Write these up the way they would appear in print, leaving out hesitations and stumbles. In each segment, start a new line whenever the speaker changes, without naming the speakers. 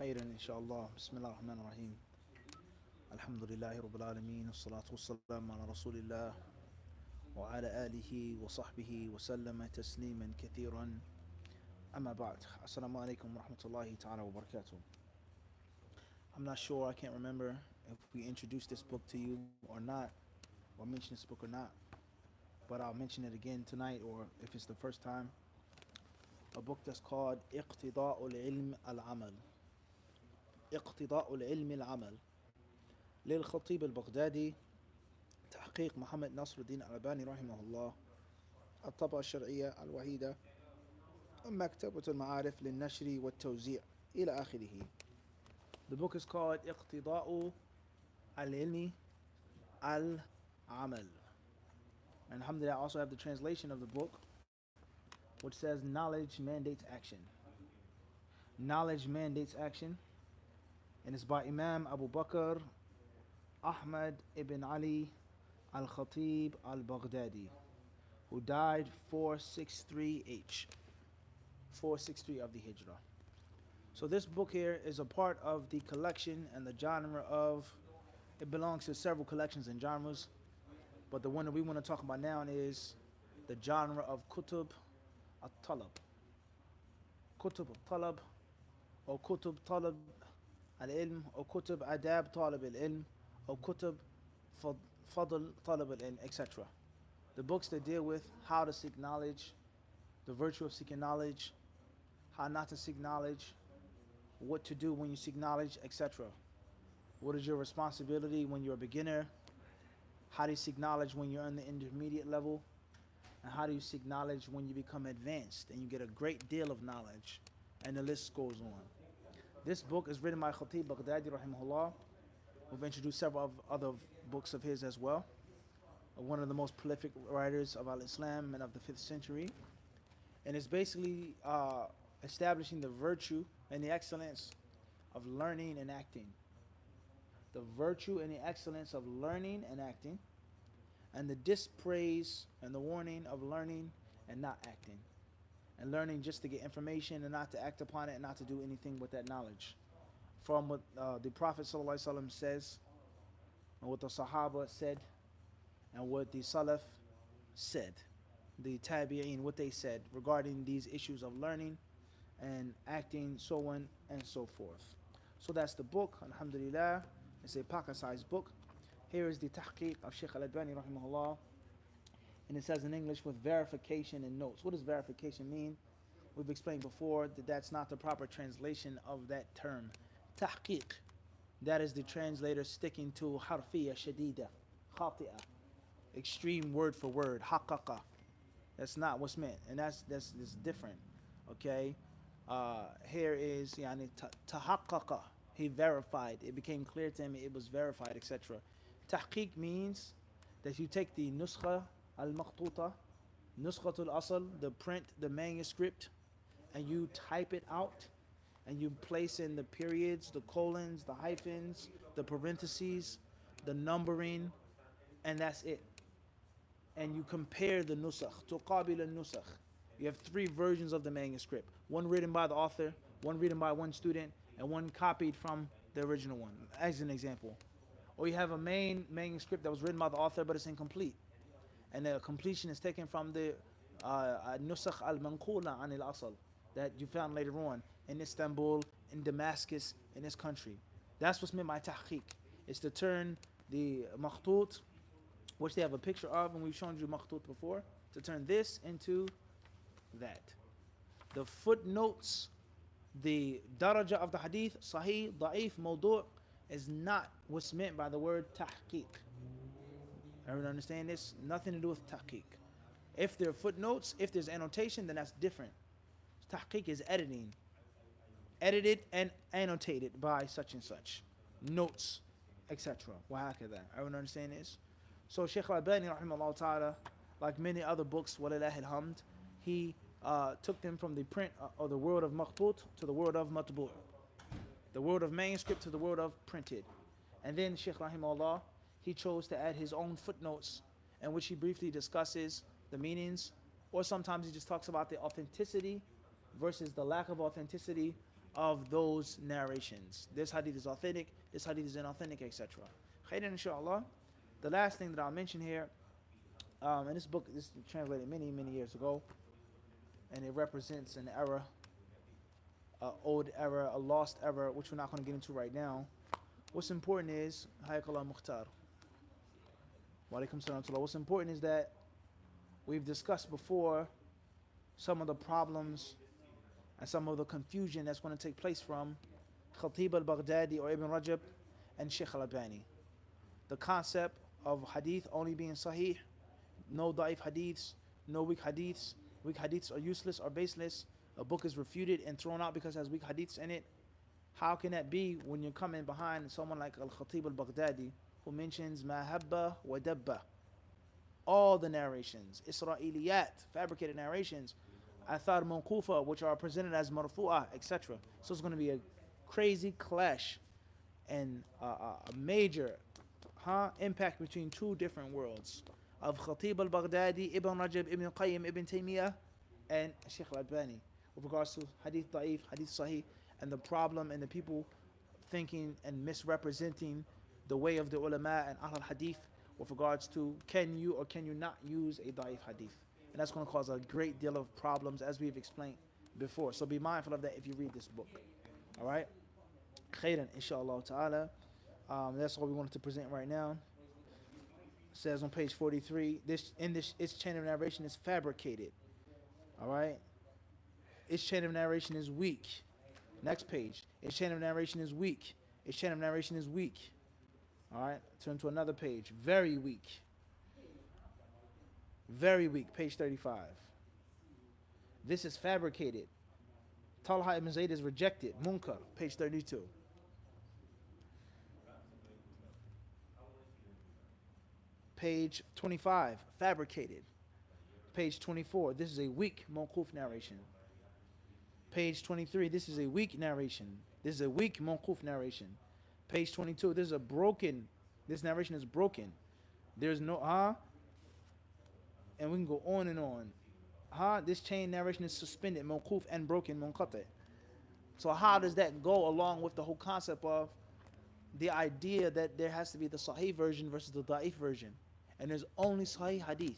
خيرا إن شاء الله. بسم الله الرحمن الرحيم. الحمد لله رب العالمين والصلاة والسلام على رسول الله وعلى آله وصحبه وسلم تسليما كثيرا. أما بعد. Assalamu alaikum wa rahmatullahi ta'ala wa barakatuh. I'm not sure, I can't remember if we introduced this book to you or not, or mentioned this book or not, but I'll mention it again tonight, or if it's the first time. A book that's called اقتضاء العلم العمل. اقتضاء العلم العمل للخطيب البغدادي، تحقيق محمد ناصر الدين الألباني رحمه الله، الطبعة الشرعية الوحيدة، مكتبة المعارف للنشر والتوزيع إلى آخره. The book is called اقتضاء العلم العمل. And alhamdulillah, I also have the translation of the book, which says knowledge mandates action. Knowledge mandates action. And it's by Imam Abu Bakr Ahmad ibn Ali al-Khatib al-Baghdadi, who died 463 463 of the Hijrah. So this book here is a part of the collection and the genre of, it belongs to several collections and genres, but the one that we want to talk about now is the genre of Kutub al-Talab. Kutub al-Talab, or Kutub Talab al-Ilm, or Kutub Adab Talab al-Ilm, or Kutub Fadl Talab al-Ilm, etc. The books that deal with how to seek knowledge, the virtue of seeking knowledge, how not to seek knowledge, what to do when you seek knowledge, etc. What is your responsibility when you're a beginner? How do you seek knowledge when you're on the intermediate level? And how do you seek knowledge when you become advanced and you get a great deal of knowledge? And the list goes on. This book is written by Khatib Baghdadi rahimahullah. We've introduced several other books of his as well. One of the most prolific writers of Al-Islam and of the 5th century. And it's basically establishing the virtue and the excellence of learning and acting. The virtue and the excellence of learning and acting, and the dispraise and the warning of learning and not acting. And learning just to get information and not to act upon it and not to do anything with that knowledge. From what the Prophet ﷺ says, and what the Sahaba said, and what the Salaf said, the Tabi'een, what they said regarding these issues of learning and acting, so on and so forth. So that's the book, alhamdulillah. It's a pocket-sized book. Here is the tahqiq of Shaykh al-Albani rahimahullah, and it says in English with verification and notes. What does verification mean? We've explained before that that's not the proper translation of that term. Tahqiq, that is the translator sticking to harfiyya shadida, khati'ah, extreme word for word, haqqaqa. That's not what's meant, and that's different. Okay, here is yani tahaqqaqa. He verified. It became clear to him. It was verified, etc. Tahqiq means that you take the nuskha al-maqtuta, nuskhatul asl, the print, the manuscript, and you type it out, and you place in the periods, the colons, the hyphens, the parentheses, the numbering, and that's it. And you compare the nusakh, tuqabil al-nusakh. You have 3 versions of the manuscript. One written by the author, one written by one student, and one copied from the original one, as an example. Or you have a main manuscript that was written by the author, but it's incomplete. And the completion is taken from the nusakh al-manqula an al-asl that you found later on in Istanbul, in Damascus, in this country. That's what's meant by tahqiq. It's to turn the makhtut, which they have a picture of, and we've shown you makhtut before, to turn this into that. The footnotes, the daraja of the hadith, sahih, da'if, mawdu', is not what's meant by the word tahqiq. Everyone understand this? Nothing to do with tahqiq. If there are footnotes, if there's annotation, then that's different. Tahqiq is editing. Edited and annotated by such and such. Notes, etc. وهكذا. Everyone understand this? So Shaykh al-Albani rahimahullah ta'ala, like many other books, walillahi alhamd, he took them from the print or the world of maqtut to the world of matbu', the world of manuscript to the world of printed. And then Shaykh rahimahullah, he chose to add his own footnotes in which he briefly discusses the meanings, or sometimes he just talks about the authenticity versus the lack of authenticity of those narrations. This hadith is authentic, this hadith is inauthentic, etc. Khairan, inshallah. The last thing that I'll mention here, and this book is translated many, many years ago, and it represents an era, an old era, a lost era, which we're not going to get into right now. What's important is, Hayakallah Mukhtar. Wa alaikum salam. What's important is that we've discussed before some of the problems and some of the confusion that's going to take place from Khatib al-Baghdadi or Ibn Rajab and Sheikh al-Albani. The concept of hadith only being sahih, no da'if hadiths, no weak hadiths. Weak hadiths are useless or baseless. A book is refuted and thrown out because it has weak hadiths in it. How can that be when you're coming behind someone like Al-Khatib al-Baghdadi who mentions ma habba wa dabba? All the narrations, Isra'iliyat, fabricated narrations, Athar Mawqufa, which are presented as marfu'ah, etc. So it's going to be a crazy clash and a major impact between two different worlds of Khatib al-Baghdadi, Ibn Rajab, Ibn Qayyim, Ibn Taymiyyah, and Sheikh al-Albani with regards to hadith da'if, hadith sahih, and the problem and the people thinking and misrepresenting the way of the ulama and ahl al-hadith with regards to can you or can you not use a da'if hadith. And that's going to cause a great deal of problems as we've explained before. So be mindful of that if you read this book. All right? Khairan, inshallah ta'ala. That's all we wanted to present right now. It says on page 43, its chain of narration is fabricated. All right? Its chain of narration is weak. Next page. Its chain of narration is weak. Its chain of narration is weak. All right? Turn to another page. Very weak. Very weak. Page 35. This is fabricated. Talha ibn Zayd is rejected. Munkar. Page 32. Page 25. Fabricated. Page 24. This is a weak mawquf narration. Page 23. This is a weak narration. This is a weak mawquf narration. Page 22. This is a broken. This narration is broken. There's no and we can go on and on. This chain narration is suspended, mawquf, and broken, munqati. So how does that go along with the whole concept of the idea that there has to be the sahih version versus the da'if version? And there's only sahih hadith.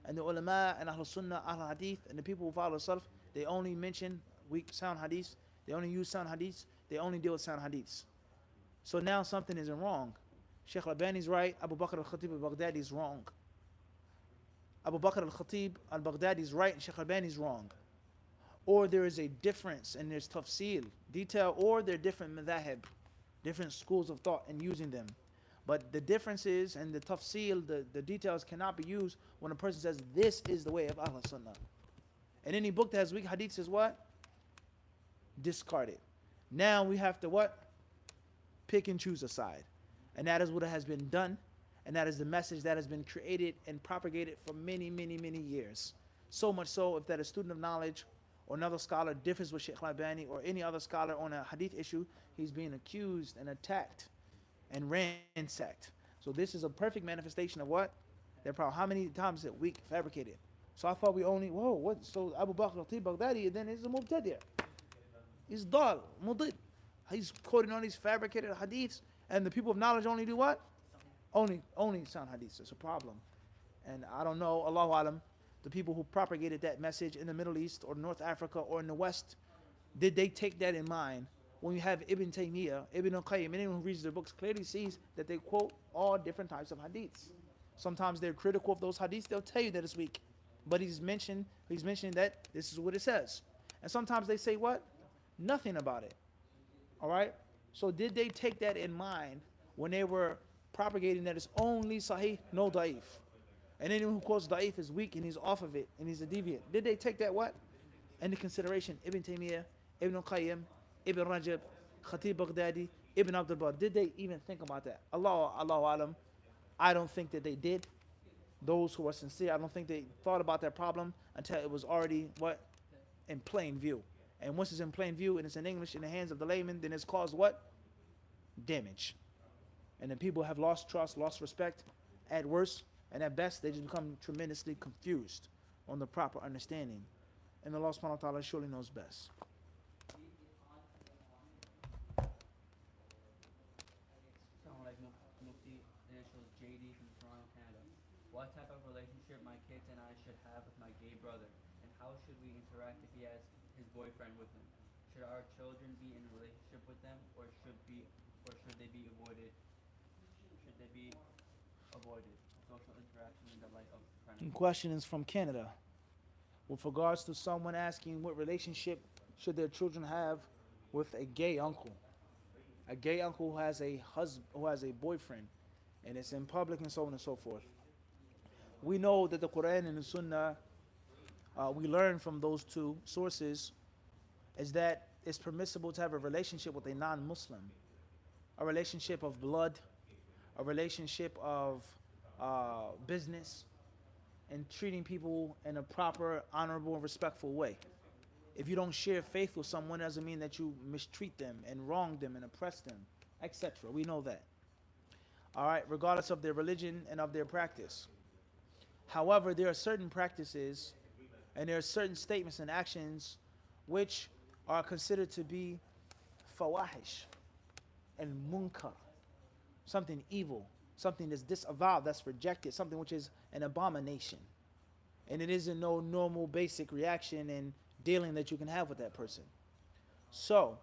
And the ulama and ahl sunnah, ahl hadith, and the people who follow salaf, they only mention weak sound hadiths. They only use sound hadiths. They only deal with sound hadiths. So now something isn't wrong. Sheikh al-Albani is right. Abu Bakr al-Khatib al-Baghdadi is wrong. Abu Bakr al-Khatib al-Baghdadi is right and Sheikh al-Albani is wrong. Or there is a difference and there's tafsil, detail, or there are different madhahib, different schools of thought and using them. But the differences and the tafsil, the details cannot be used when a person says this is the way of Ahl Sunnah. And any book that has weak hadiths is what? Discarded. Now we have to what? Pick and choose a side. And that is what has been done. And that is the message that has been created and propagated for many, many, many years. So much so, if that a student of knowledge or another scholar differs with Sheikh al-Albani or any other scholar on a hadith issue, he's being accused and attacked and ransacked. So this is a perfect manifestation of what? Their problem. How many times is it weak, fabricated? So I thought we only, what? So Abu Bakr al-Baghdadi, then he's a mubtadi'. He's dal, mudid. He's quoting all these fabricated hadiths, and the people of knowledge only do what? Only sound hadiths. It's a problem. And I don't know, Allahu Alam, the people who propagated that message in the Middle East or North Africa or in the West, did they take that in mind? When you have Ibn Taymiyyah, Ibn Qayyim, anyone who reads their books clearly sees that they quote all different types of hadiths. Sometimes they're critical of those hadiths, they'll tell you that it's weak. But he's mentioning that this is what it says. And sometimes they say what? Nothing about it. All right? So did they take that in mind when they were propagating that it's only sahih, no da'if? And anyone who quotes da'if is weak and he's off of it and he's a deviant. Did they take that what? Into consideration? Ibn Taymiyyah, Ibn Qayyim, Ibn Rajab, Khatib Baghdadi, Ibn Abdul Bar. Did they even think about that? Allahu Alam. I don't think that they did. Those who are sincere, I don't think they thought about that problem until it was already what? In plain view. And once it's in plain view and it's in English in the hands of the layman, then it's caused what? Damage. And then people have lost trust, lost respect at worst, and at best they just become tremendously confused on the proper understanding. And Allah subhanahu wa ta'ala surely knows best.
JD from Toronto, Canada. What type of relationship my kids and I should have with my gay brother, and how should we interact if he has his boyfriend with him? Should our children be in a relationship with them, or should they be avoided? Should they be avoided? Social interaction in the light of
The
parental.
question is from Canada. With regards to someone asking what relationship should their children have with a gay uncle. A gay uncle who has a husband, who has a boyfriend, and it's in public and so on and so forth. We know that the Quran and the Sunnah, we learn from those two sources, is that it's permissible to have a relationship with a non-Muslim, a relationship of blood, a relationship of business, and treating people in a proper, honorable, and respectful way. If you don't share faith with someone, doesn't mean that you mistreat them and wrong them and oppress them, etc. We know that. All right, regardless of their religion and of their practice. However, there are certain practices and there are certain statements and actions which are considered to be fawahish and munkar, something evil, something that's disavowed, that's rejected, something which is an abomination. And it isn't no normal basic reaction and dealing that you can have with that person. So,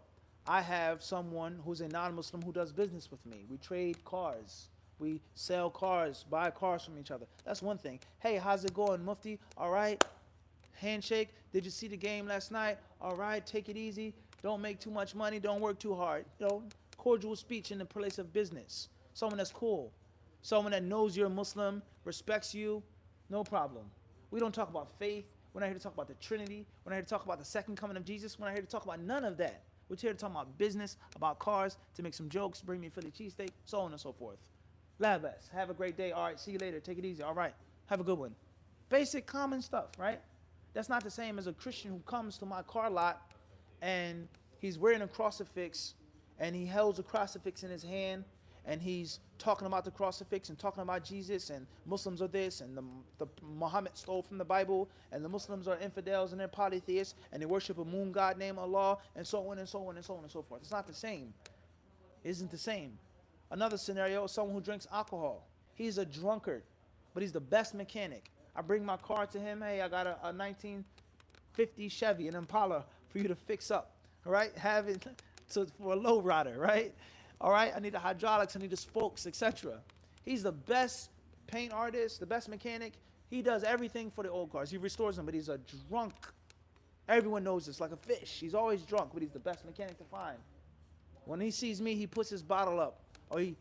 I have someone who's a non-Muslim who does business with me. We trade cars. We sell cars, buy cars from each other. That's one thing. Hey, how's it going, Mufti? All right. Handshake. Did you see the game last night? All right. Take it easy. Don't make too much money. Don't work too hard. Cordial speech in the place of business. Someone that's cool. Someone that knows you're a Muslim, respects you. No problem. We don't talk about faith. We're not here to talk about the Trinity. We're not here to talk about the second coming of Jesus. We're not here to talk about none of that. We're here to talk about business, about cars, to make some jokes, bring me a Philly cheesesteak, so on and so forth. Labas, have a great day. All right, see you later. Take it easy. All right, have a good one. Basic, common stuff, right? That's not the same as a Christian who comes to my car lot and he's wearing a crucifix and he holds a crucifix in his hand and he's talking about the crucifix and talking about Jesus and Muslims are this and the Muhammad stole from the Bible and the Muslims are infidels and they're polytheists and they worship a moon god named Allah and so on and so on and so on and so forth. It's not the same. It isn't the same. Another scenario is someone who drinks alcohol. He's a drunkard, but he's the best mechanic. I bring my car to him. Hey, I got a 1950 Chevy, an Impala for you to fix up. All right, have it for a low rider, right? All right, I need the hydraulics, I need the spokes, etc. He's the best paint artist, the best mechanic. He does everything for the old cars. He restores them, but he's a drunk. Everyone knows this, like a fish. He's always drunk, but he's the best mechanic to find. When he sees me, he puts his bottle up, or he,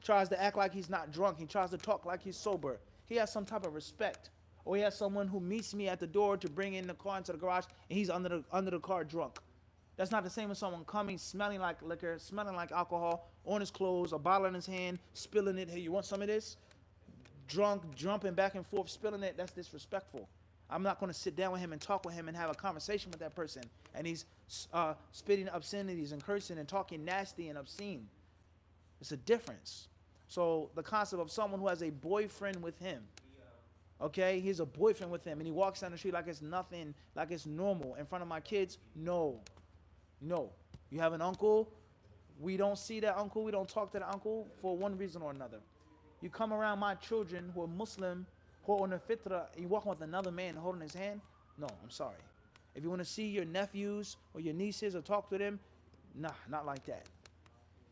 tries to act like he's not drunk. He tries to talk like he's sober. He has some type of respect. Or he has someone who meets me at the door to bring in the car into the garage, and he's under the car drunk. That's not the same as someone coming, smelling like liquor, smelling like alcohol, on his clothes, a bottle in his hand, spilling it. Hey, you want some of this? Drunk, jumping back and forth, spilling it. That's disrespectful. I'm not going to sit down with him and talk with him and have a conversation with that person. And he's spitting obscenities and cursing and talking nasty and obscene. It's a difference. So the concept of someone who has a boyfriend with him, okay, he's a boyfriend with him, and he walks down the street like it's nothing, like it's normal in front of my kids. No. You have an uncle. We don't see that uncle. We don't talk to the uncle for one reason or another. You come around my children who are Muslim, who are on the fitra, and you walk with another man holding his hand. No, I'm sorry. If you want to see your nephews or your nieces or talk to them, nah, not like that.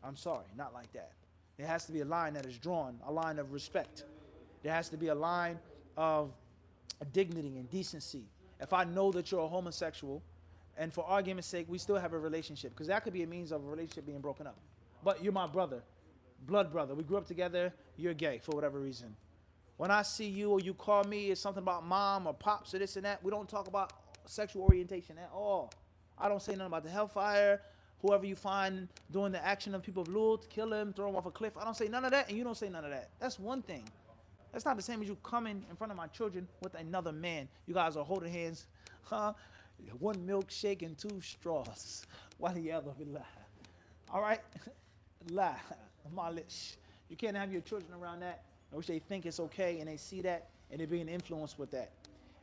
I'm sorry, not like that. There has to be a line that is drawn, a line of respect. There has to be a line of dignity and decency. If I know that you're a homosexual, and for argument's sake, we still have a relationship, because that could be a means of a relationship being broken up. But you're my brother, blood brother. We grew up together. You're gay for whatever reason. When I see you or you call me, it's something about mom or pops or this and that. We don't talk about sexual orientation at all. I don't say nothing about the hellfire. Whoever you find doing the action of people of Lut, kill him, throw him off a cliff. I don't say none of that, and you don't say none of that. That's one thing. That's not the same as you coming in front of my children with another man. You guys are holding hands. One milkshake and two straws. All right? La, malish. You can't have your children around that, in which they think it's okay, and they see that, and they're being influenced with that.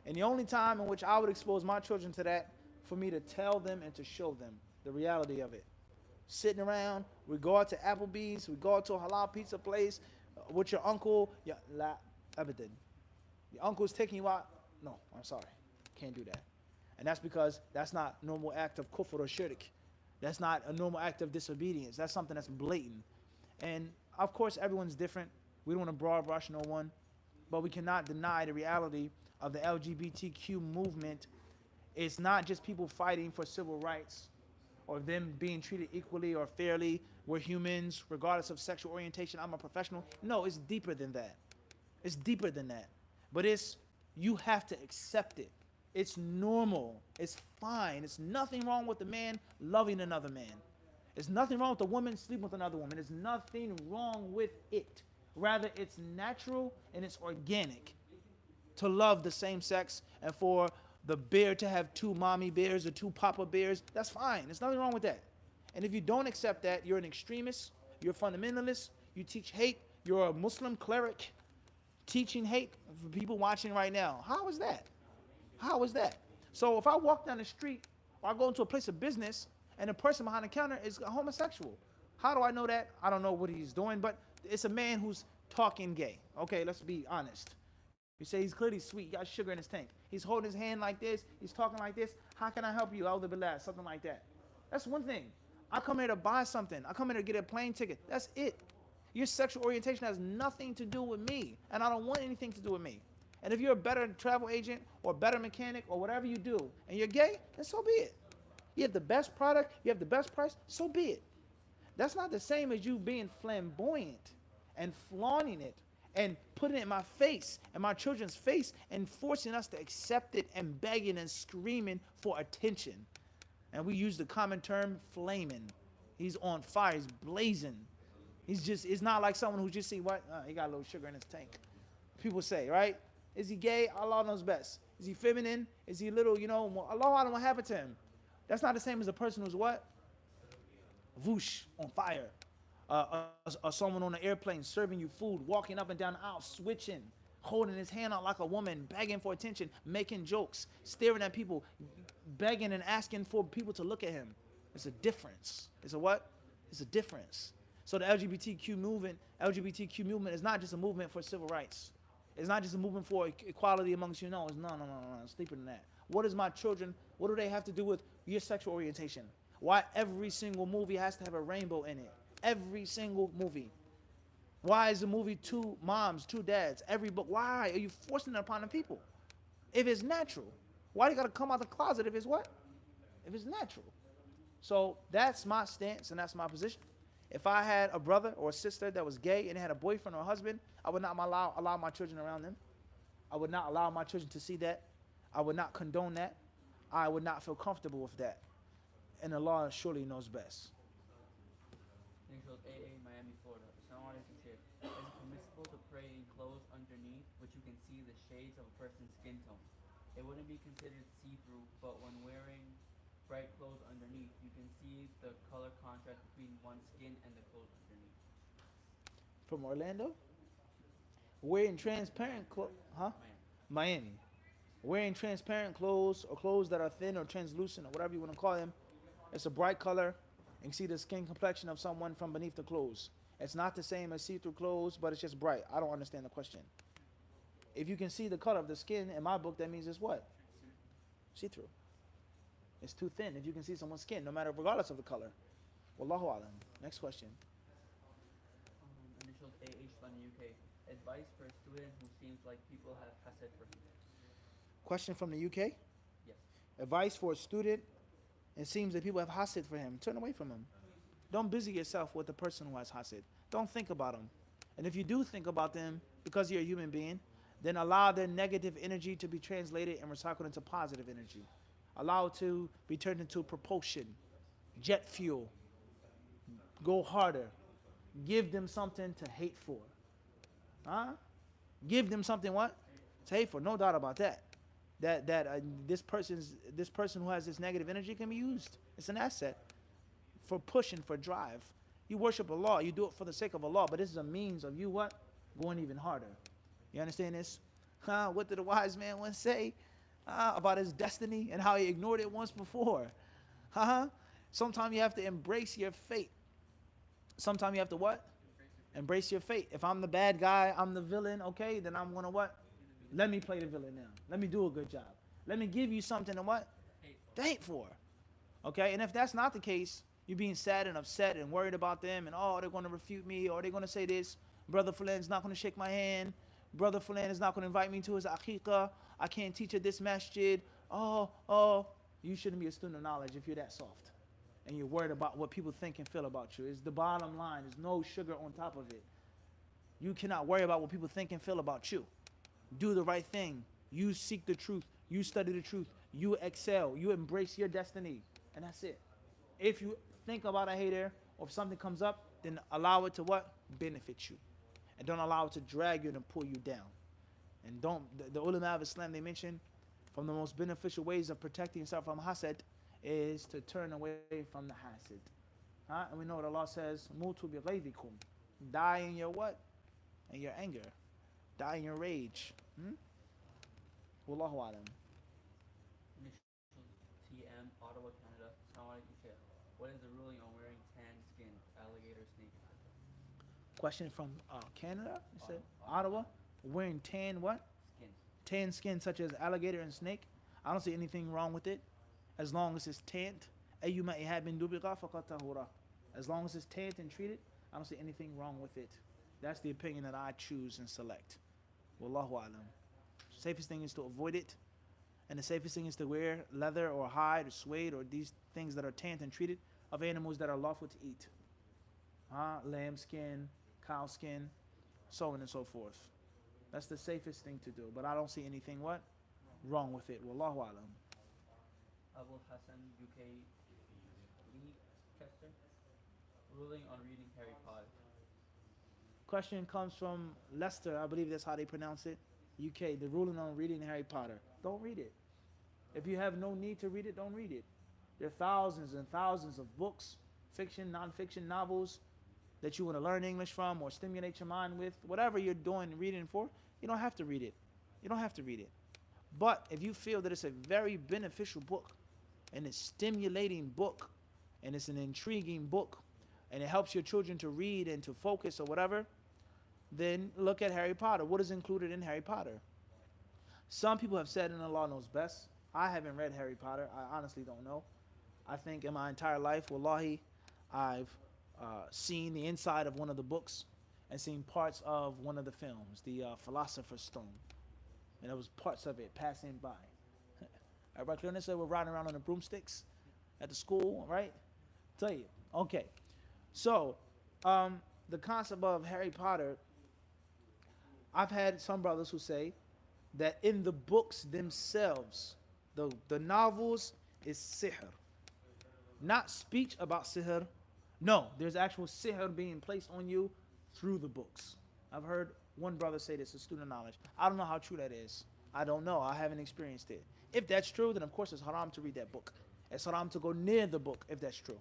And the only time in which I would expose my children to that, for me to tell them and to show them the reality of it. Sitting around, we go out to Applebee's, we go out to a halal pizza place, with your uncle, yeah, la abadan. Your uncle's taking you out. No, I'm sorry, can't do that. And that's because that's not a normal act of kufr or shirk. That's not a normal act of disobedience. That's something that's blatant. And of course, everyone's different. We don't want to broad brush no one, but we cannot deny the reality of the LGBTQ movement. It's not just people fighting for civil rights or them being treated equally or fairly. We're humans, regardless of sexual orientation. I'm a professional. No, it's deeper than that. It's deeper than that. But you have to accept it. It's normal. It's fine. It's nothing wrong with the man loving another man. There's nothing wrong with the woman sleeping with another woman. There's nothing wrong with it. Rather, it's natural and it's organic to love the same sex, and for the bear to have two mommy bears or two papa bears. That's fine. There's nothing wrong with that. And if you don't accept that, you're an extremist, you're a fundamentalist, you teach hate, you're a Muslim cleric teaching hate for people watching right now. How is that? How is that? So if I walk down the street or I go into a place of business and the person behind the counter is a homosexual, how do I know that? I don't know what he's doing, but it's a man who's talking gay. Okay, let's be honest. You say he's clearly sweet, he got sugar in his tank. He's holding his hand like this, he's talking like this. How can I help you? Elder Bilal, something like that. That's one thing. I come here to buy something. I come here to get a plane ticket. That's it. Your sexual orientation has nothing to do with me, and I don't want anything to do with me. And if you're a better travel agent or better mechanic or whatever you do, and you're gay, then so be it. You have the best product, you have the best price, so be it. That's not the same as you being flamboyant and flaunting it and putting it in my face and my children's face and forcing us to accept it and begging and screaming for attention. And we use the common term flaming. He's on fire, he's blazing. It's not like someone who just see what? He got a little sugar in his tank. People say, right? Is he gay? Allah knows best. Is he feminine? Is he a little, Allah don't know what happened to him. That's not the same as a person who's what? Whoosh, on fire. Someone on an airplane serving you food, walking up and down the aisle, switching, holding his hand out like a woman, begging for attention, making jokes, staring at people, begging and asking for people to look at him. It's a difference. It's a what? It's a difference. So the LGBTQ movement is not just a movement for civil rights. It's not just a movement for equality amongst you. No, it's deeper than that. What is my children? What do they have to do with your sexual orientation? Why every single movie has to have a rainbow in it? Every single movie. Why is the movie two moms, two dads? Every book. Why are you forcing it upon the people? If it's natural, why do you got to come out the closet if it's what? If it's natural. So that's my stance and that's my position. If I had a brother or a sister that was gay and had a boyfriend or a husband, I would not allow my children around them. I would not allow my children to see that. I would not condone that. I would not feel comfortable with that. And Allah surely knows best.
Initials AA, Miami, Florida. Assalamu alaikum, Sheikh. Is it permissible to pray in clothes underneath which you can see the shades of a person's skin tone? It wouldn't be considered see-through, but when wearing bright clothes underneath, you can see the color contrast between one's skin and the clothes underneath.
From Orlando? Wearing transparent clothes, huh? Miami. Wearing transparent clothes or clothes that are thin or translucent or whatever you want to call them. It's a bright color. You can see the skin complexion of someone from beneath the clothes. It's not the same as see-through clothes, but it's just bright. I don't understand the question. If you can see the color of the skin, in my book, that means it's what? See-through. It's too thin if you can see someone's skin, no matter, regardless of the color. Wallahu alam. Next question.
Initials AH from the UK. Advice for a student who seems like people have hasad for him.
Question from the UK?
Yes.
Advice for a student. It seems that people have hasad for him. Turn away from him. Don't busy yourself with the person who has hasad. Don't think about them. And if you do think about them, because you're a human being, then allow their negative energy to be translated and recycled into positive energy. Allow it to be turned into propulsion, jet fuel. Go harder. Give them something to hate for. Huh? Give them something what? To hate for. No doubt about that. This person who has this negative energy can be used. It's an asset for pushing, for drive. You worship Allah. You do it for the sake of Allah. But this is a means of you what? Going even harder. You understand this? What did the wise man once say? About his destiny and how he ignored it once before. Sometimes you have to embrace your fate. Sometimes you have to what? Embrace your fate. If I'm the bad guy, I'm the villain, okay, then I'm gonna what? Let me play the villain now. Let me do a good job. Let me give you something to what? To hate for. Okay? And if that's not the case, you're being sad and upset and worried about them and oh, they're gonna refute me or they're gonna say this. Brother Fulan's not gonna shake my hand. Brother Fulan is not gonna invite me to his aqiqah. I can't teach at this masjid. Oh, you shouldn't be a student of knowledge if you're that soft. And you're worried about what people think and feel about you. It's the bottom line. There's no sugar on top of it. You cannot worry about what people think and feel about you. Do the right thing. You seek the truth. You study the truth. You excel. You embrace your destiny. And that's it. If you think about a hater or if something comes up, then allow it to what? Benefit you. And don't allow it to drag you and pull you down. And don't, the ulama of Islam, they mention from the most beneficial ways of protecting yourself from hasad is to turn away from the hasad. And we know what Allah says, Mutu bi ghaydikum. Die in your what? In your anger. Die in your rage. Wallahu alam.
TM, Ottawa, Canada. What is the ruling on wearing tan skin, alligator, snake?
Question from Canada. You said Ottawa. Wearing tan what?
Skin.
Tan skin such as alligator and snake. I don't see anything wrong with it. As long as it's tanned. As long as it's tanned and treated, I don't see anything wrong with it. That's the opinion that I choose and select. Wallahu alam. Safest thing is to avoid it. And the safest thing is to wear leather or hide or suede or these things that are tanned and treated of animals that are lawful to eat. Lamb skin, cow skin, so on and so forth. That's the safest thing to do. But I don't see anything what? Wrong with it. Wallahu alam.
Abu Hassan, UK, Leicester, ruling on reading Harry Potter.
Question comes from Leicester. I believe that's how they pronounce it. UK, the ruling on reading Harry Potter. Don't read it. If you have no need to read it, don't read it. There are thousands and thousands of books, fiction, non-fiction, novels that you want to learn English from or stimulate your mind with. Whatever you're doing reading for, you don't have to read it. You don't have to read it. But if you feel that it's a very beneficial book and it's stimulating book and it's an intriguing book and it helps your children to read and to focus or whatever, then look at Harry Potter. What is included in Harry Potter? Some people have said, and Allah knows best. I haven't read Harry Potter. I honestly don't know. I think in my entire life, wallahi, I've seen the inside of one of the books and seen parts of one of the films, the Philosopher's Stone. And there was parts of it passing by. Everybody clear on this? We're riding around on the broomsticks at the school, right? Tell you. Okay. So, the concept of Harry Potter, I've had some brothers who say that in the books themselves, the novels is sihr. Not speech about sihr. No, there's actual sihr being placed on you through the books. I've heard one brother say this, a student of knowledge. I don't know how true that is. I don't know. I haven't experienced it. If that's true, then of course it's haram to read that book. It's haram to go near the book if that's true.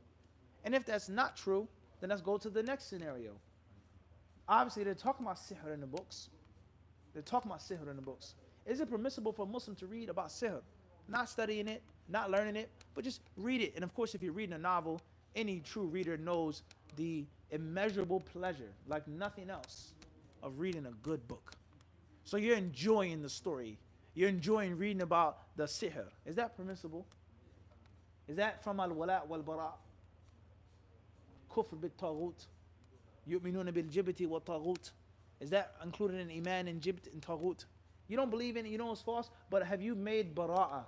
And if that's not true, then let's go to the next scenario. Obviously, they're talking about sihr in the books. They're talking about sihr in the books. Is it permissible for a Muslim to read about sihr? Not studying it, not learning it, but just read it. And of course, if you're reading a novel, any true reader knows the immeasurable pleasure, like nothing else, of reading a good book. So you're enjoying the story. You're enjoying reading about the sihr. Is that permissible? Is that from al-wala wal-bara? Kufr bit-taghut? Yu'minuna bil-jibti wa-taghut? Is that included in iman and jibt and taghut? You don't believe in it, you know it's false, but have you made bara'ah?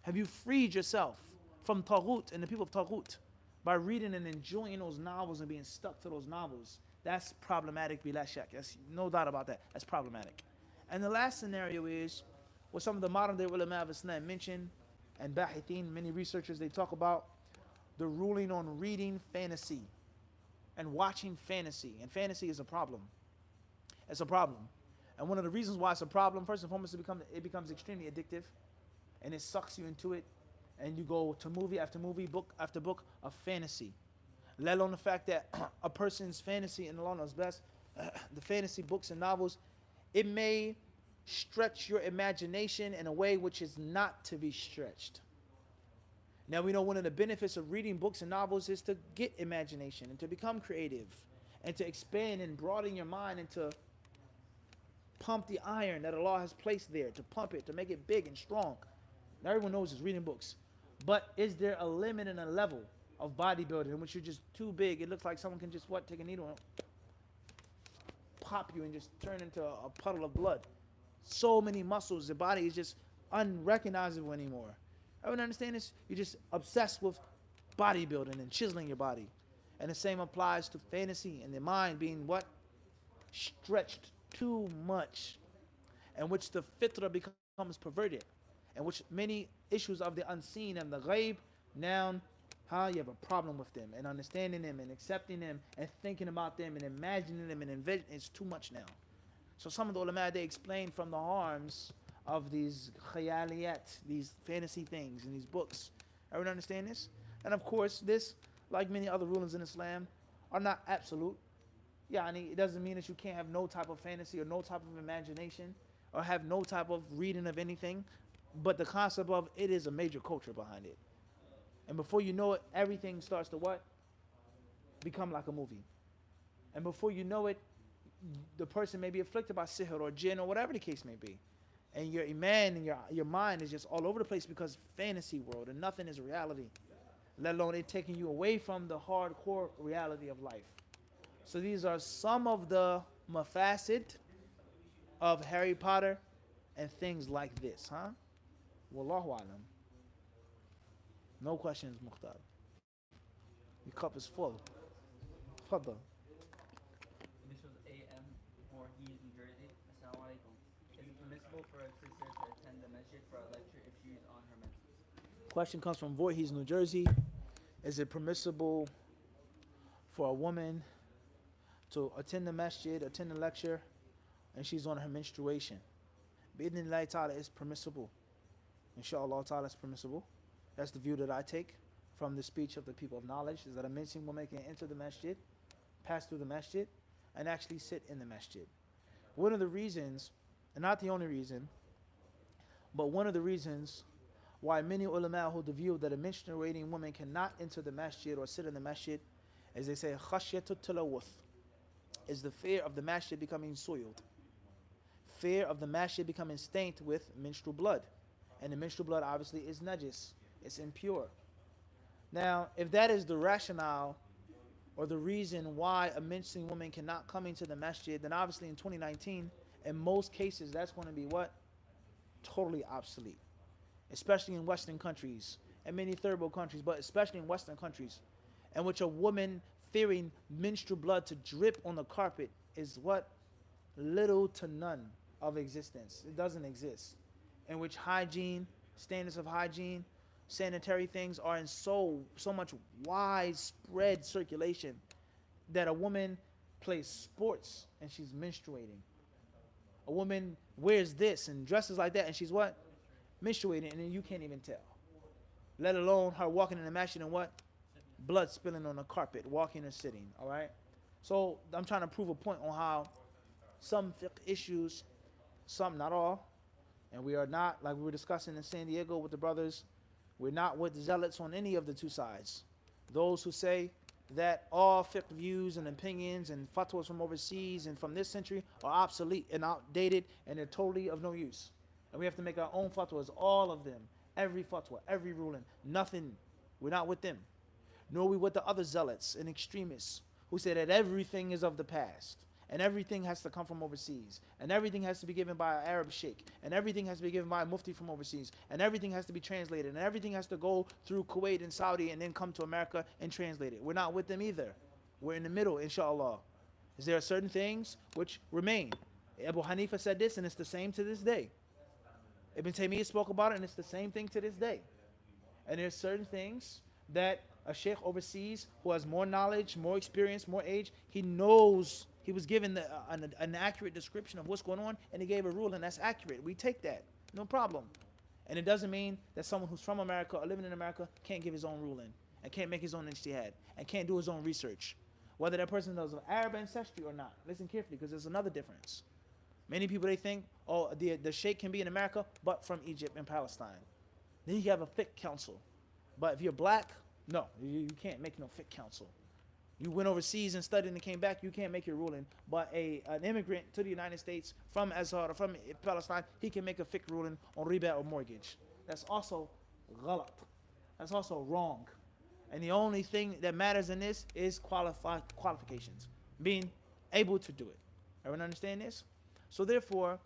Have you freed yourself from taghut and the people of taghut by reading and enjoying those novels and being stuck to those novels? That's problematic, bila shak. That's no doubt about that. That's problematic. And the last scenario is what some of the modern day ulama of Islam mention, and bahithin, many researchers, they talk about the ruling on reading fantasy and watching fantasy. And fantasy is a problem. It's a problem. And one of the reasons why it's a problem, first and foremost, it becomes extremely addictive, and it sucks you into it, and you go to movie after movie, book after book of fantasy. Let alone the fact that a person's fantasy, and Allah knows best, the fantasy books and novels, it may stretch your imagination in a way which is not to be stretched. Now we know one of the benefits of reading books and novels is to get imagination and to become creative and to expand and broaden your mind and to pump the iron that Allah has placed there, to pump it, to make it big and strong. Now everyone knows is reading books. But is there a limit and a level of bodybuilding in which you're just too big? It looks like someone can just take a needle and pop you and just turn into a puddle of blood. So many muscles, the body is just unrecognizable anymore. Everyone understand this? You're just obsessed with bodybuilding and chiseling your body. And the same applies to fantasy and the mind being what? Stretched too much. In which the fitrah becomes perverted. In which many issues of the unseen and the ghaib, now you have a problem with them and understanding them and accepting them and thinking about them and imagining them and envisioning. It's too much now. So some of the ulama, they explain from the harms of these khayaliyat, these fantasy things in these books. Everyone understand this? And of course, this, like many other rulings in Islam, are not absolute. It doesn't mean that you can't have no type of fantasy or no type of imagination or have no type of reading of anything. But the concept of it is a major culture behind it. And before you know it, everything starts to what? Become like a movie. And before you know it, the person may be afflicted by sihr or jinn or whatever the case may be. And your iman and your mind is just all over the place because fantasy world and nothing is reality. Let alone it taking you away from the hardcore reality of life. So these are some of the mafasid of Harry Potter and things like this, Wallahu alam. No questions, Mukhtar. Your cup is full. Fadda.
Initials AM for He's New Jersey. Assalamu alaikum. Is it permissible for a sister to attend the masjid for a lecture if she is on her menses?
Question comes from Voorhees, New Jersey. Is it permissible for a woman to attend the masjid, attend the lecture, and she's on her menstruation? Bi'idhnillahi ta'ala is permissible. Inshallah ta'ala is permissible. That's the view that I take from the speech of the people of knowledge, is that a Muslim woman can enter the masjid, pass through the masjid, and actually sit in the masjid. One of the reasons, and not the only reason, but one of the reasons why many ulama hold the view that a menstruating woman cannot enter the masjid or sit in the masjid, as they say, khashyatut tilawuth, is the fear of the masjid becoming soiled. Fear of the masjid becoming stained with menstrual blood. And the menstrual blood obviously is najis. It's impure. Now, if that is the rationale or the reason why a menstruating woman cannot come into the masjid, then obviously in 2019, in most cases, that's going to be what? Totally obsolete. Especially in Western countries and many third world countries, but especially in Western countries, in which a woman fearing menstrual blood to drip on the carpet is what? Little to none of existence. It doesn't exist. In which hygiene, standards of hygiene, sanitary things are in so much widespread circulation that a woman plays sports and she's menstruating. A woman wears this and dresses like that and she's what? Menstruating, and then you can't even tell. Let alone her walking in the masjid and what? Blood spilling on the carpet, walking or sitting, all right? So I'm trying to prove a point on how some fiqh issues, some, not all, and we are not, like we were discussing in San Diego with the brothers, we're not with zealots on any of the two sides. Those who say that all fiqh views and opinions and fatwas from overseas and from this century are obsolete and outdated and they're totally of no use. And we have to make our own fatwas, all of them, every fatwa, every ruling, nothing. We're not with them. Nor are we with the other zealots and extremists who say that everything is of the past and everything has to come from overseas and everything has to be given by an Arab sheikh and everything has to be given by a mufti from overseas and everything has to be translated and everything has to go through Kuwait and Saudi and then come to America and translate it. We're not with them either. We're in the middle, inshallah. Is there certain things which remain? Abu Hanifa said this and it's the same to this day. Ibn Taymiyyah spoke about it and it's the same thing to this day. And there's certain things that a sheikh overseas who has more knowledge, more experience, more age, he knows, he was given an accurate description of what's going on and he gave a rule and that's accurate. We take that, no problem. And it doesn't mean that someone who's from America or living in America can't give his own ruling and can't make his own ijtihad and can't do his own research. Whether that person knows of Arab ancestry or not. Listen carefully because there's another difference. Many people, they think, oh, the sheikh can be in America but from Egypt and Palestine. Then you have a fiqh council. But if you're black, no, you can't make no fiqh council. You went overseas and studied and came back, you can't make your ruling. But an immigrant to the United States from Azhar or from Palestine, he can make a fiqh ruling on riba or mortgage. That's also ghalat. That's also wrong. And the only thing that matters in this is qualifications, being able to do it. Everyone understand this? So therefore,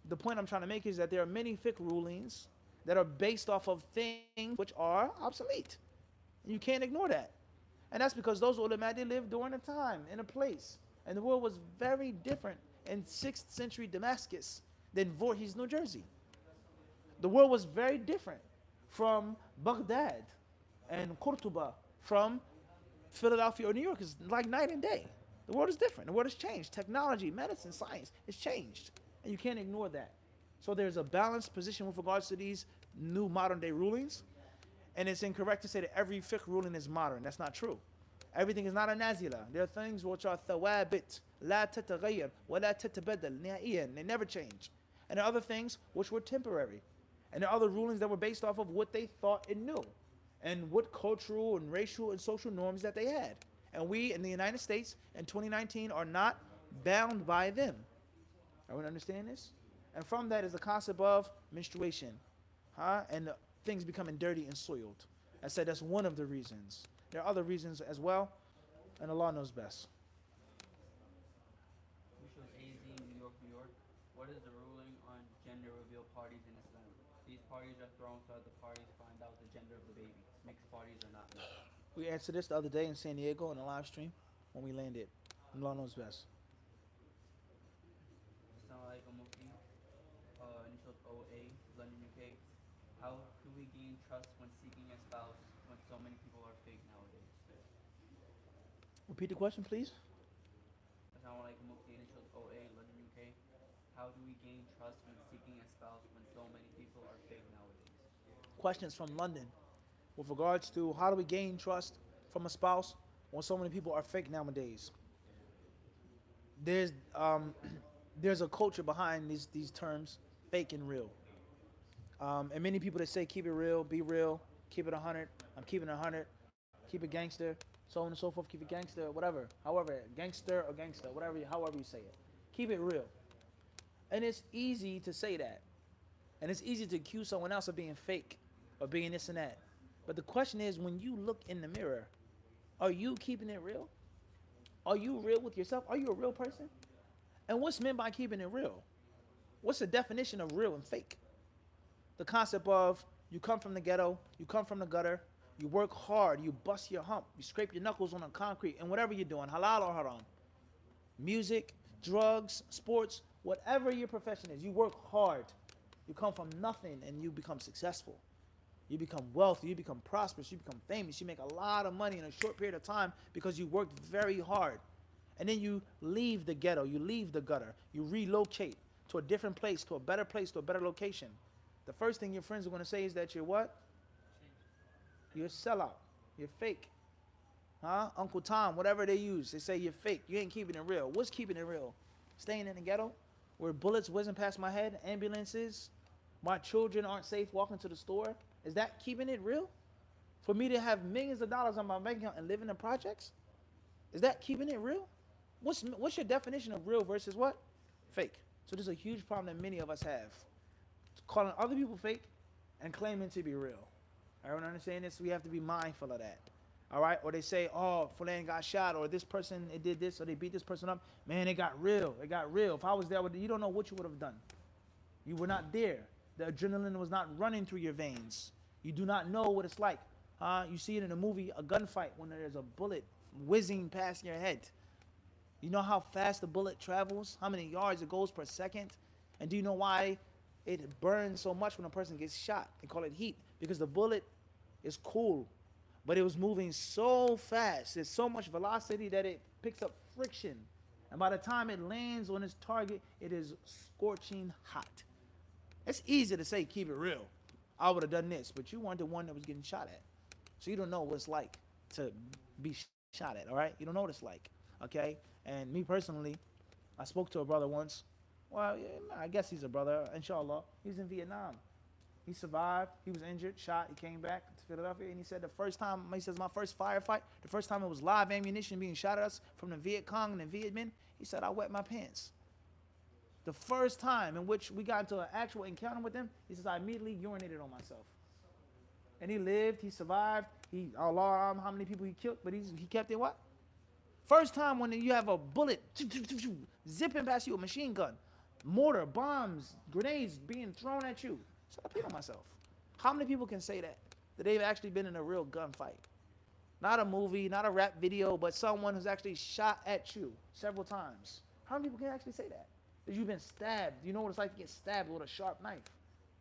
the point I'm trying to make is that there are many fiqh rulings that are based off of things which are obsolete. And you can't ignore that. And that's because those ulama, they lived during a time, in a place. And the world was very different in 6th century Damascus than Voorhees, New Jersey. The world was very different from Baghdad and Cordoba, from Philadelphia or New York. It's like night and day. The world is different. The world has changed. Technology, medicine, science, it's changed. And you can't ignore that. So there's a balanced position with regards to these new modern day rulings. And it's incorrect to say that every fiqh ruling is modern. That's not true. Everything is not a nazila. There are things which are thawabit, la tataghayyar, wa la tatabadal, nihaiyan. They never change. And there are other things which were temporary. And there are other rulings that were based off of what they thought it knew, and what cultural and racial and social norms that they had. And we in the United States in 2019 are not bound by them. Everyone understand this? And from that is the concept of menstruation, and things becoming dirty and soiled. I said that's one of the reasons. There are other reasons as well, and Allah knows best.
Which was AZ, New York, New York. What is the ruling on gender reveal parties in Islam? These parties are thrown so that the parties find out the gender of the baby. Mixed parties are not mixed.
We answered this the other day in San Diego in a live stream when we landed. Allah knows best.
Assalamu alaikum, Mufti. Initials OA, London, UK. How do we gain trust when seeking a spouse when so many people are fake nowadays?
Repeat the question, please.
Assalamu alaikum, Mufti. Initials OA, London, UK. How do we gain trust when seeking a spouse when so many people are fake nowadays?
Questions from London with regards to how do we gain trust from a spouse when so many people are fake nowadays. There's a culture behind these terms, fake and real. And many people that say keep it real, be real, keep it 100, I'm keeping it 100, keep it gangster, so on and so forth, keep it gangster, whatever. However, gangster or gangster, however you say it. Keep it real. And it's easy to say that. And it's easy to accuse someone else of being fake or being this and that. But the question is, when you look in the mirror, are you keeping it real? Are you real with yourself? Are you a real person? And what's meant by keeping it real? What's the definition of real and fake? The concept of you come from the ghetto, you come from the gutter, you work hard, you bust your hump, you scrape your knuckles on the concrete, and whatever you're doing, halal or haram, music, drugs, sports, whatever your profession is, you work hard. You come from nothing and you become successful. You become wealthy, you become prosperous, you become famous, you make a lot of money in a short period of time because you worked very hard. And then you leave the ghetto, you leave the gutter, you relocate to a different place, to a better location. The first thing your friends are going to say is that you're what? You're a sellout. You're fake. Uncle Tom, whatever they use, they say you're fake. You ain't keeping it real. What's keeping it real? Staying in the ghetto where bullets whizzing past my head, ambulances, my children aren't safe walking to the store. Is that keeping it real? For me to have millions of dollars on my bank account and live in the projects? Is that keeping it real? What's your definition of real versus what? Fake. So there's a huge problem that many of us have. Calling other people fake and claiming to be real. Everyone understand this? We have to be mindful of that. All right? Or they say, oh, Fulan got shot, or this person, it did this, or they beat this person up. Man, it got real. It got real. If I was there, you don't know what you would have done. You were not there. The adrenaline was not running through your veins. You do not know what it's like. You see it in a movie, a gunfight, when there's a bullet whizzing past your head. You know how fast the bullet travels? How many yards it goes per second? And do you know why it burns so much when a person gets shot? They call it heat, because the bullet is cool, but it was moving so fast. There's so much velocity that it picks up friction. And by the time it lands on its target, it is scorching hot. It's easy to say, keep it real. I would have done this, but you weren't the one that was getting shot at. So you don't know what it's like to be shot at, all right? You don't know what it's like, okay? And me personally, I spoke to a brother once. Well, yeah, I guess he's a brother, inshallah. He's in Vietnam. He survived. He was injured, shot. He came back to Philadelphia, and he said the first time, he says, my first firefight, the first time it was live ammunition being shot at us from the Viet Cong and the Viet Minh, he said, I wet my pants. The first time in which we got into an actual encounter with them, he says, I immediately urinated on myself. And he lived, he survived. Allah, how many people he killed, but he kept it what? First time when you have a bullet zipping past you, a machine gun, mortar, bombs, grenades being thrown at you. So I peed on myself. How many people can say that? That they've actually been in a real gunfight. Not a movie, not a rap video, but someone who's actually shot at you several times. How many people can actually say that? That you've been stabbed. You know what it's like to get stabbed with a sharp knife.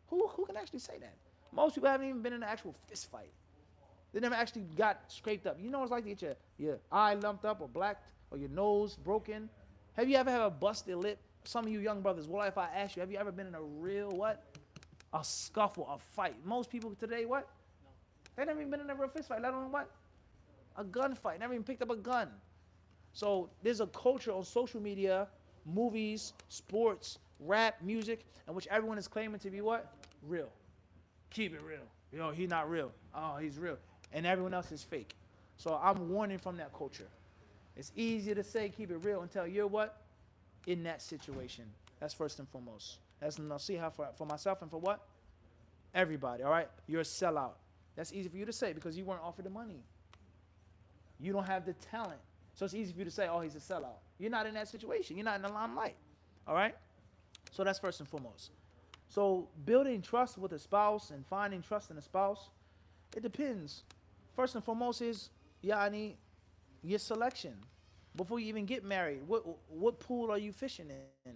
Who can actually say that? Most people haven't even been in an actual fist fight. They never actually got scraped up. You know what it's like to get your eye lumped up or blacked or your nose broken? Have you ever had a busted lip? Some of you young brothers, well, if I ask you, have you ever been in a real what? A scuffle, a fight? Most people today, what? No. They never even been in a real fist fight, let alone what? A gunfight. Never even picked up a gun. So there's a culture on social media, movies, sports, rap, music, in which everyone is claiming to be what? Real. Keep it real. Yo, he's not real. Oh, he's real. And everyone else is fake. So I'm warning from that culture. It's easier to say keep it real until you're what? In that situation. That's first and foremost. That's an nasiha for myself and for what? Everybody, all right? You're a sellout. That's easy for you to say because you weren't offered the money. You don't have the talent. So it's easy for you to say, oh, he's a sellout. You're not in that situation. You're not in the limelight, all right? So that's first and foremost. So building trust with a spouse and finding trust in a spouse, it depends. First and foremost is, your selection. Before you even get married, what pool are you fishing in?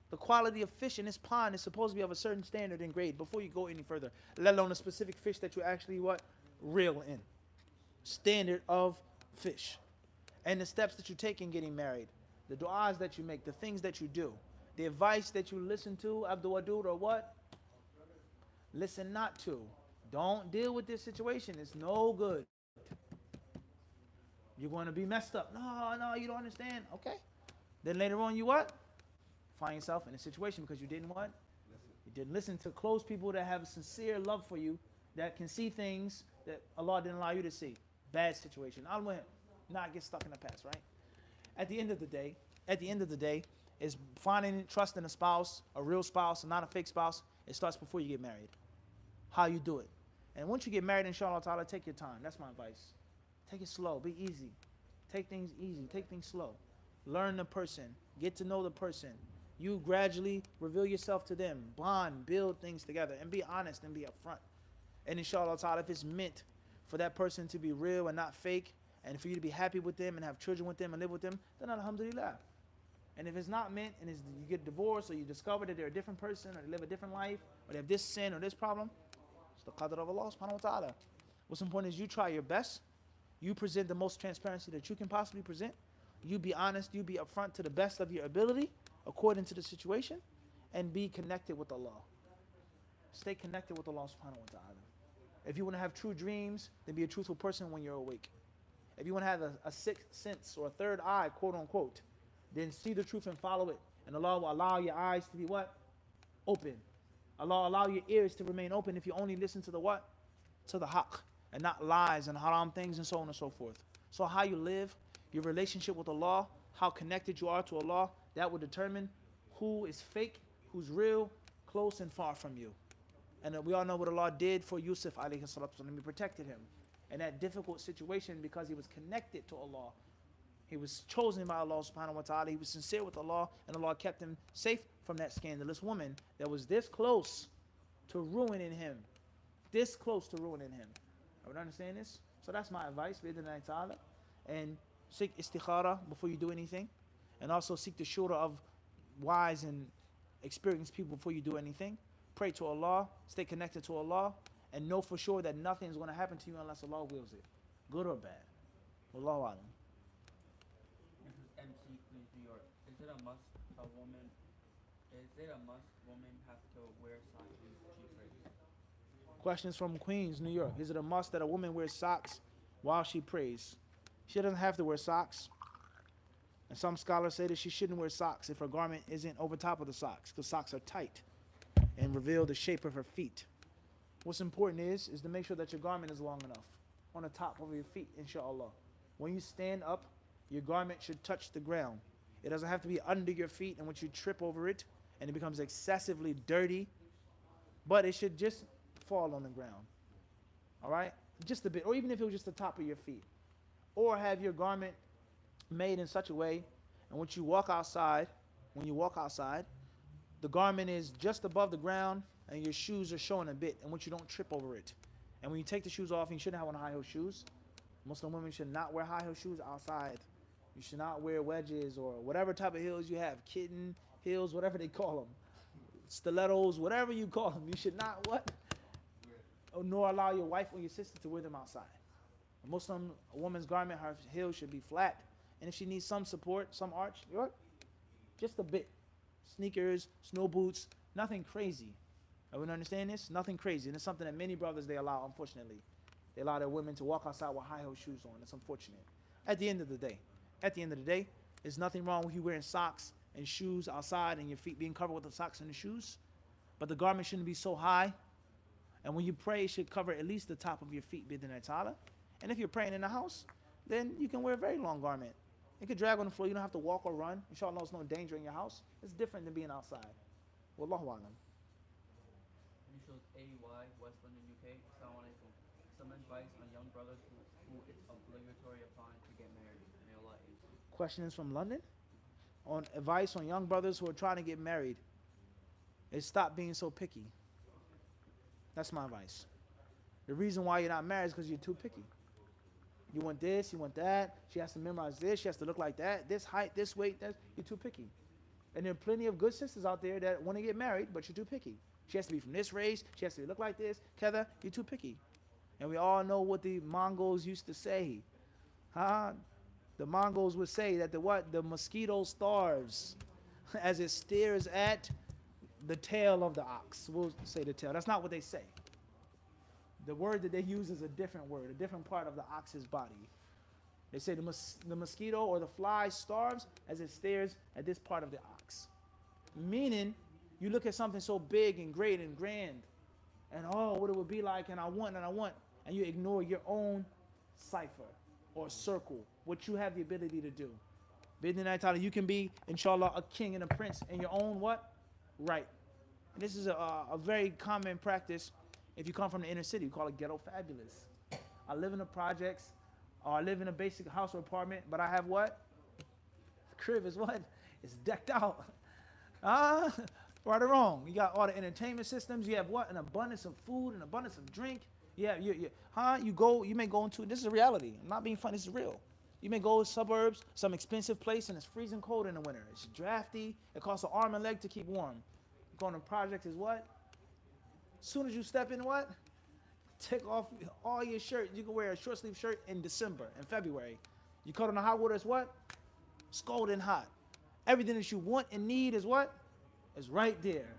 The quality of fish in this pond is supposed to be of a certain standard and grade before you go any further, let alone a specific fish that you actually reel in. Standard of fish. And the steps that you take in getting married, the du'as that you make, the things that you do, the advice that you listen to, Abdul Wadud, or what? Listen not to. Don't deal with this situation. It's no good. You're going to be messed up. No, you don't understand. Okay. Then later on, you what? Find yourself in a situation because you didn't what? You didn't listen to close people that have a sincere love for you, that can see things that Allah didn't allow you to see. Bad situation. I'll not get stuck in the past, right? At the end of the day, is finding trust in a spouse, a real spouse, and not a fake spouse. It starts before you get married. How you do it. And once you get married, inshallah ta'ala, take your time. That's my advice. Take it slow. Be easy. Take things easy. Take things slow. Learn the person. Get to know the person. You gradually reveal yourself to them. Bond. Build things together. And be honest and be upfront. And inshallah ta'ala, if it's meant for that person to be real and not fake, and for you to be happy with them and have children with them and live with them, then alhamdulillah. And if it's not meant and you get divorced or you discover that they're a different person or they live a different life or they have this sin or this problem, it's the qadr of Allah subhanahu wa ta'ala. What's important is you try your best. You present the most transparency that you can possibly present. You be honest. You be upfront to the best of your ability according to the situation and be connected with Allah. Stay connected with Allah subhanahu wa ta'ala. If you want to have true dreams, then be a truthful person when you're awake. If you want to have a sixth sense or a third eye, quote unquote, then see the truth and follow it. And Allah will allow your eyes to be what? Open. Allah will allow your ears to remain open if you only listen to the what? To the haqq. And not lies and haram things and so on and so forth. So how you live, your relationship with Allah, how connected you are to Allah, that will determine who is fake, who's real, close and far from you. And we all know what Allah did for Yusuf alayhi salatu wasalam. He protected him in that difficult situation because he was connected to Allah. He was chosen by Allah subhanahu wa ta'ala. He was sincere with Allah, and Allah kept him safe from that scandalous woman that was this close to ruining him. This close to ruining him. I would understand this. So that's my advice, bi'idhnillahi ta'ala. And seek istikhara before you do anything. And also seek the shura of wise and experienced people before you do anything. Pray to Allah, stay connected to Allah, and know for sure that nothing is going to happen to you unless Allah wills it. Good or bad. Wallahu alam.
This is MC Queens, New York. Is it a must woman have to wear socks when she prays?
Questions from Queens, New York. Is it a must that a woman wears socks while she prays? She doesn't have to wear socks. And some scholars say that she shouldn't wear socks if her garment isn't over top of the socks, because socks are tight and reveal the shape of her feet. What's important is to make sure that your garment is long enough on the top of your feet, inshallah. When you stand up, your garment should touch the ground. It doesn't have to be under your feet, and once you trip over it, and it becomes excessively dirty, but it should just fall on the ground. All right? Just a bit, or even if it was just the top of your feet. Or have your garment made in such a way, and when you walk outside, the garment is just above the ground, and your shoes are showing a bit, and once you don't trip over it. And when you take the shoes off, you shouldn't have on high heel shoes. Muslim women should not wear high heel shoes outside. You should not wear wedges or whatever type of heels you have, kitten heels, whatever they call them, stilettos, whatever you call them. You should not what? Nor allow your wife or your sister to wear them outside. A Muslim woman's garment, her heel should be flat, and if she needs some support, some arch, just a bit. Sneakers, snow boots, nothing crazy. Everyone understand this? Nothing crazy. And it's something that many brothers, they allow, unfortunately. They allow their women to walk outside with high heel shoes on. It's unfortunate. At the end of the day, there's nothing wrong with you wearing socks and shoes outside and your feet being covered with the socks and the shoes. But the garment shouldn't be so high. And when you pray, it should cover at least the top of your feet, bid'in ta'ala. And if you're praying in the house, then you can wear a very long garment. It could drag on the floor. You don't have to walk or run. Inshallah, there's no danger in your house. It's different than being outside. Wallahu alam.
Initials AY, West London, UK. Assalamu alaikum. Some advice on young brothers who it's obligatory upon to get married. May Allah aid you.
Question is from London. On advice on young brothers who are trying to get married is stop being so picky. That's my advice. The reason why you're not married is because you're too picky. You want this, you want that. She has to memorize this. She has to look like that. This height, this weight. You're too picky. And there are plenty of good sisters out there that want to get married, but you're too picky. She has to be from this race. She has to look like this. Kether, you're too picky. And we all know what the Mongols used to say. The Mongols would say that the mosquito starves as it stares at the tail of the ox. We'll say the tail. That's not what they say. The word that they use is a different word, a different part of the ox's body. They say the mosquito or the fly starves as it stares at this part of the ox. Meaning, you look at something so big and great and grand, and what it would be like, and I want, and you ignore your own cipher or circle, what you have the ability to do. Bid'in ta'ala, you can be, inshallah, a king and a prince in your own what? Right. And this is a very common practice if you come from the inner city. We call it ghetto fabulous. I live in the projects, or I live in a basic house or apartment, but I have what? The crib is what? It's decked out. Right or wrong? You got all the entertainment systems. You have what? An abundance of food, an abundance of drink. Yeah, you may go into, this is a reality. I'm not being funny, this is real. You may go to suburbs, some expensive place, and it's freezing cold in the winter. It's drafty. It costs an arm and leg to keep warm. Going to projects is what? As soon as you step in, what? Take off all your shirt. You can wear a short sleeve shirt in December and February. You cut on the hot water, it's what? Scalding hot. Everything that you want and need is what? Is right there.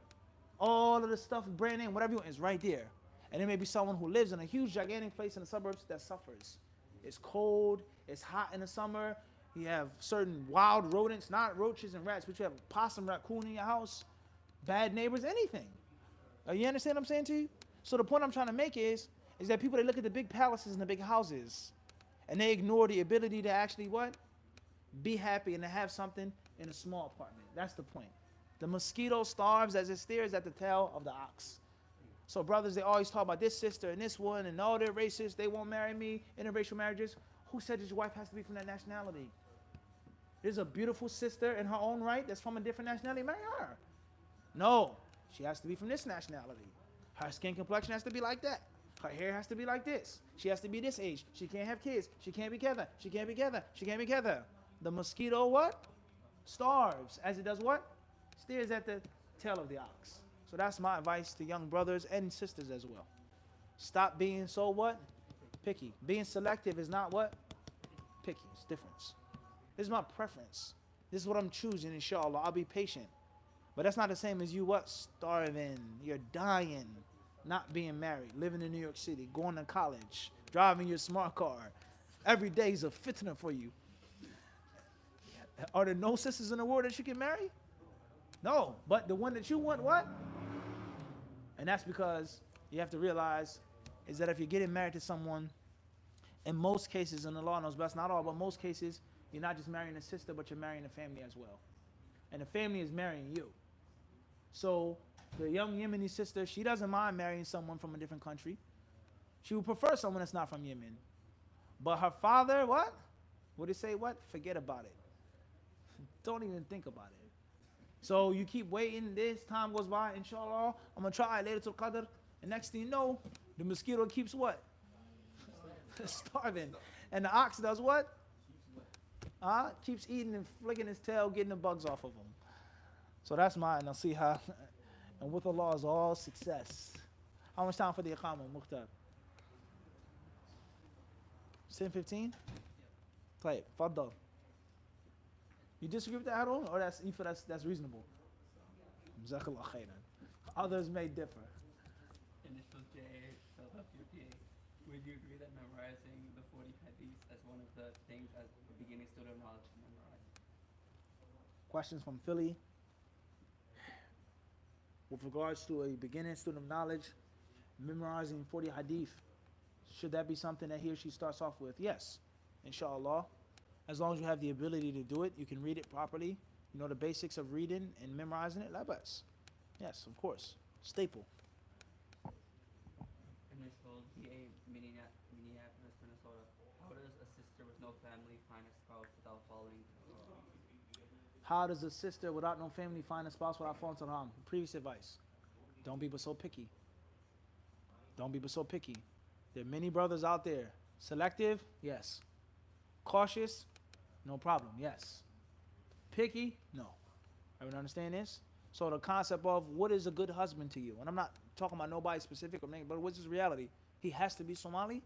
All of the stuff, brand name, whatever you want, is right there. And there may be someone who lives in a huge, gigantic place in the suburbs that suffers. It's cold, it's hot in the summer. You have certain wild rodents, not roaches and rats, but you have possum, raccoon in your house, bad neighbors, anything. You understand what I'm saying to you? So the point I'm trying to make is that people, they look at the big palaces and the big houses, and they ignore the ability to actually what? Be happy and to have something in a small apartment. That's the point. The mosquito starves as it stares at the tail of the ox. So brothers, they always talk about this sister and this one, and all they're racist, they won't marry me, interracial marriages. Who said that your wife has to be from that nationality? There's a beautiful sister in her own right that's from a different nationality. Marry her. No, she has to be from this nationality. Her skin complexion has to be like that. Her hair has to be like this. She has to be this age. She can't have kids. She can't be together. She can't be together. She can't be together. The mosquito what? Starves as it does what? Stares at the tail of the ox. So that's my advice to young brothers and sisters as well. Stop being so what? Picky. Being selective is not what? Picky. It's difference. This is my preference. This is what I'm choosing, inshallah. I'll be patient. But that's not the same as you what? Starving. You're dying. Not being married. Living in New York City. Going to college. Driving your smart car. Every day is a fitna for you. Are there no sisters in the world that you can marry? No. But the one that you want, what? And that's because you have to realize is that if you're getting married to someone, in most cases, and the law knows best, not all, but most cases, you're not just marrying a sister, but you're marrying a family as well. And the family is marrying you. So the young Yemeni sister, she doesn't mind marrying someone from a different country. She would prefer someone that's not from Yemen. But her father, what? Would he say what? Forget about it. Don't even think about it. So you keep waiting, this time goes by, inshallah, I'm going to try Laylatul Qadr. And next thing you know, the mosquito keeps what? Starving. And the ox does what? Keeps eating and flicking his tail, getting the bugs off of him. So that's my nasiha. And with Allah is all success. How much time for the Iqamah, Mukhtar? 10:15? Tayyib, faddal. You disagree with that at all? Or you feel that's reasonable? Jazakallah khairan. Others may differ.
Initial J, Philadelphia PA. Would you agree that memorizing the 40 hadiths as one of the things as a beginning student of knowledge to memorize?
Questions from Philly. With regards to a beginning student of knowledge, memorizing 40 hadith, should that be something that he or she starts off with? Yes, inshallah. As long as you have the ability to do it, you can read it properly. You know the basics of reading and memorizing it, labas. Yes, of course. Staple.
Initial DA, Minneapolis, Minnesota. How does a sister with no family find a spouse without falling into haram?
How does a sister without no family find a spouse without falling to haram? Previous advice. Don't be but so picky. Don't be but so picky. There are many brothers out there. Selective? Yes. Cautious? No problem. Yes. Picky? No. Everyone understand this? So the concept of what is a good husband to you, and I'm not talking about nobody specific or anything, but what's his reality? He has to be Somali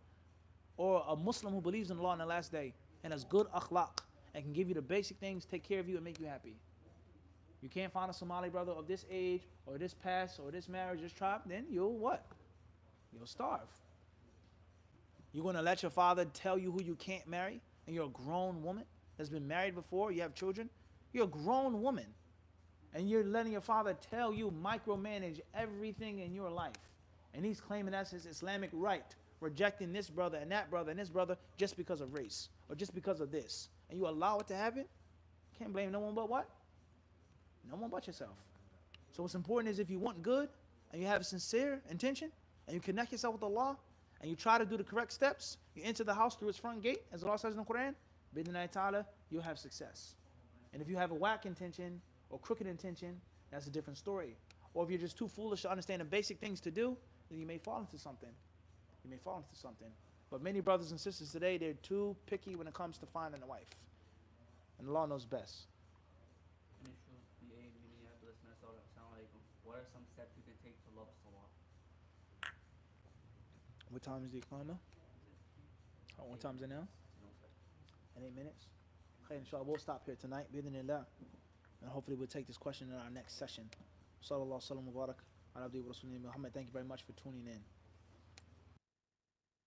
or a Muslim who believes in Allah on the last day and has good akhlaq and can give you the basic things, take care of you, and make you happy. You can't find a Somali brother of this age or this past or this marriage, this tribe, then you'll what? You'll starve. You're going to let your father tell you who you can't marry, and you're a grown woman that's been married before, you have children. You're a grown woman, and you're letting your father tell you, micromanage everything in your life. And he's claiming that's his Islamic right, rejecting this brother and that brother and this brother just because of race or just because of this. And you allow it to happen? Can't blame no one but what? No one but yourself. So what's important is if you want good, and you have a sincere intention, and you connect yourself with Allah, and you try to do the correct steps, you enter the house through its front gate, as Allah says in the Quran, bidnillahi ta'ala, you'll have success. And if you have a whack intention or crooked intention, that's a different story. Or if you're just too foolish to understand the basic things to do, then you may fall into something. You may fall into something. But many brothers and sisters today, they're too picky when it comes to finding a wife. And Allah knows best.
Initial DA, Minneapolis, Minnesota. Assalamu alaikum. What are some steps you can take to love Salah?
What time is the Iqamah? What time is it now?
No, sir.
In 8 minutes? Okay, inshallah, we'll stop here tonight. Bidnillah. And hopefully we'll take this question in our next session. Sallallahu alaihi wa sallam wa barak ala abdi wa rasulina Muhammad. Thank you very much for tuning in.